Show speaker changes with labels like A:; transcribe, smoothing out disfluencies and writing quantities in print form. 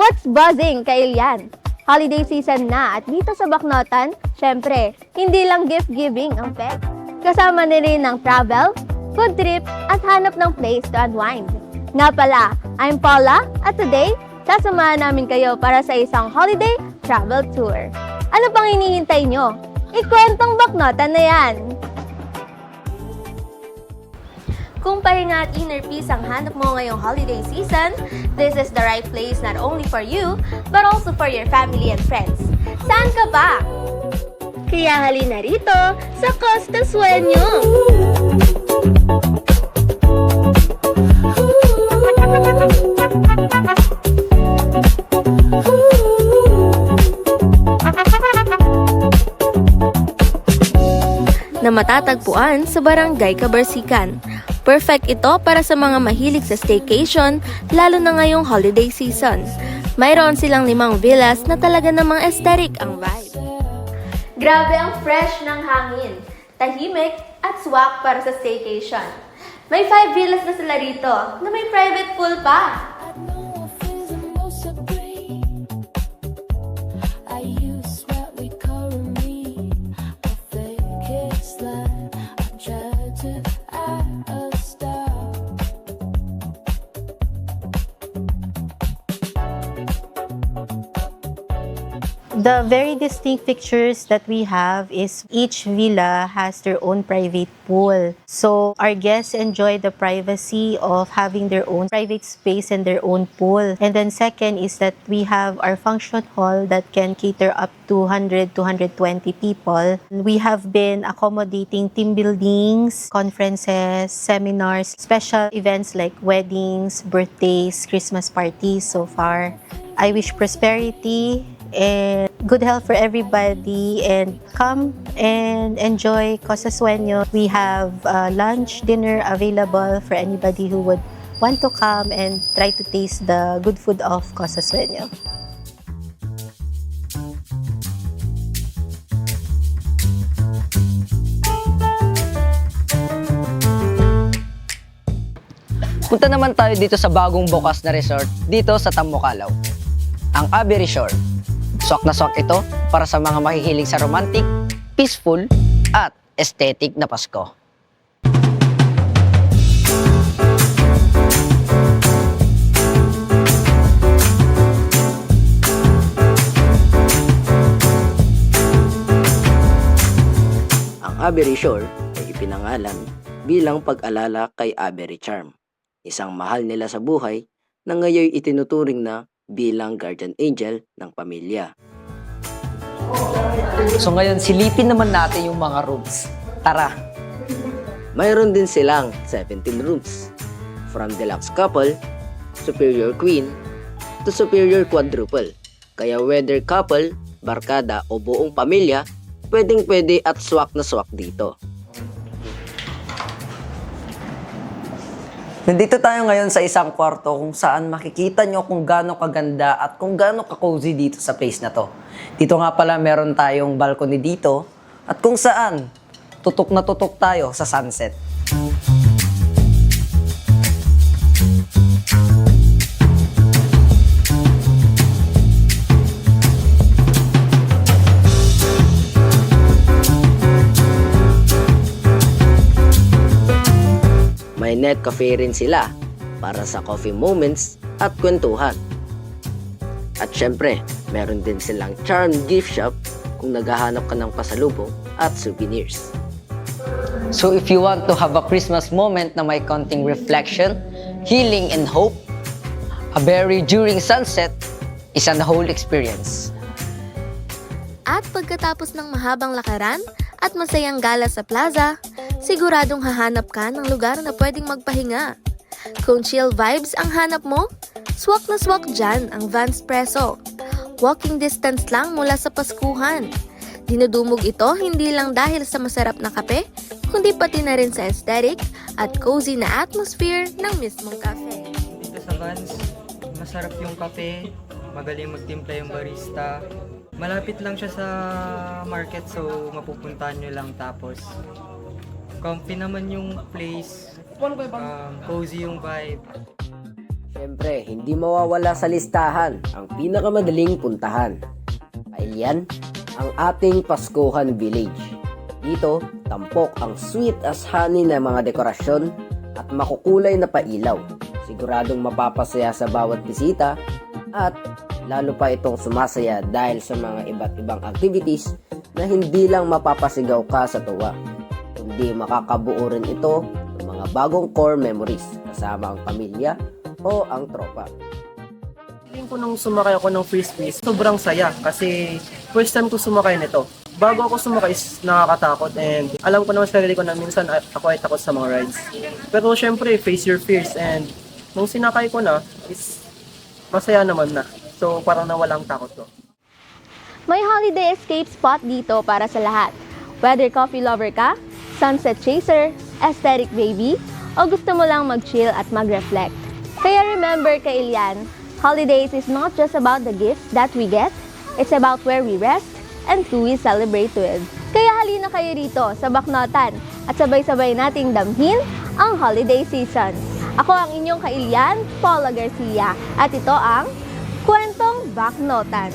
A: What's buzzing, Kailian? Holiday season na at dito sa Baknotan, syempre, hindi lang gift-giving ang pet. Kasama na rin ng travel, food trip, at hanap ng place to unwind. Nga pala, I'm Paula at today, sasamahan namin kayo para sa isang holiday travel tour. Ano pang hinihintay nyo? Ikwentong Baknotan na yan! Kung pahinga at inner peace ang hanap mo ngayong holiday season, this is the right place not only for you, but also for your family and friends. Saan ka ba? Kaya halina rito sa Costa Sueño! Na matatagpuan sa Barangay Cabarsican. Perfect ito para sa mga mahilig sa staycation, lalo na ngayong holiday season. Mayroon silang 5 villas na talaga namang aesthetic ang vibe. Grabe ang fresh ng hangin, tahimik at swak para sa staycation. May 5 villas na sila rito na may private pool pa.
B: The very distinct features that we have is each villa has their own private pool. So our guests enjoy the privacy of having their own private space and their own pool. And then second is that we have our function hall that can cater up to 100 to 120 people. We have been accommodating team buildings, conferences, seminars, special events like weddings, birthdays, Christmas parties so far. I wish prosperity and good health for everybody, and come and enjoy Costa Sueño. We have lunch, dinner available for anybody who would want to come and try to taste the good food of Costa Sueño.
C: Punta naman tayo dito sa bagong bukas na resort dito sa Tamokalaw, ang Abbey Resort. Swak na swak ito para sa mga mahihilig sa romantic, peaceful, at aesthetic na Pasko. Ang Abbey Resort ay ipinangalan bilang pag-alala kay Abbey Charm, isang mahal nila sa buhay na ngayon itinuturing na bilang guardian angel ng pamilya. So ngayon, silipin naman natin yung mga rooms. Tara! Mayroon din silang 17 rooms. From deluxe couple, superior queen, to superior quadruple. Kaya whether couple, barkada o buong pamilya, pwedeng-pwede at swak na swak dito. Nandito tayo ngayon sa isang kwarto kung saan makikita nyo kung gaano kaganda at kung gaano ka-cozy dito sa place na to. Dito nga pala meron tayong balcony dito at kung saan tutok na tutok tayo sa sunset. May net cafe rin sila para sa coffee moments at kwentuhan. At syempre, meron din silang charm gift shop kung naghahanap ka ng pasalubong at souvenirs. So if you want to have a Christmas moment na may konting reflection, healing and hope, a berry during sunset is a whole experience.
A: At pagkatapos ng mahabang lakaran at masayang gala sa plaza, siguradong hahanap ka ng lugar na pwedeng magpahinga. Kung chill vibes ang hanap mo, swak na swak dyan ang Vans Presso. Walking distance lang mula sa Paskuhan. Dinudumog ito hindi lang dahil sa masarap na kape, kundi pati na rin sa aesthetic at cozy na atmosphere ng mismong cafe.
D: Dito sa Vans, masarap yung kape, magaling magtimpla yung barista. Malapit lang siya sa market, so mapupuntahan nyo lang. Tapos comfy naman yung place, cozy yung vibe.
C: Siyempre, hindi mawawala sa listahan ang pinakamadaling puntahan. Kailian, ang ating Paskuhan Village. Dito, tampok ang sweet as honey na mga dekorasyon at makukulay na pailaw. Siguradong mapapasaya sa bawat bisita at lalo pa itong sumasaya dahil sa mga iba't ibang activities na hindi lang mapapasigaw ka sa tuwa, kundi makakabuo rin ito ng mga bagong core memories kasama ang pamilya o ang tropa.
E: Feeling ko nung sumakay ako ng frisbee, sobrang saya kasi first time ko sumakay nito. Bago ako sumakay is nakakatakot and alam ko naman sa sarili ko na minsan ako ay takot sa mga rides. Pero syempre, face your fears and nung sinakay ko na is masaya naman na. So parang nawala ang takot ko.
A: May holiday escape spot dito para sa lahat. Whether coffee lover ka, sunset chaser, aesthetic baby, o gusto mo lang mag-chill at mag-reflect. Kaya remember, Kailian, holidays is not just about the gifts that we get, it's about where we rest and who we celebrate with. Kaya halina kayo rito sa Baknotan at sabay-sabay nating damhin ang holiday season. Ako ang inyong Kailian, Paula Garcia, at ito ang Kwentong Baknotan.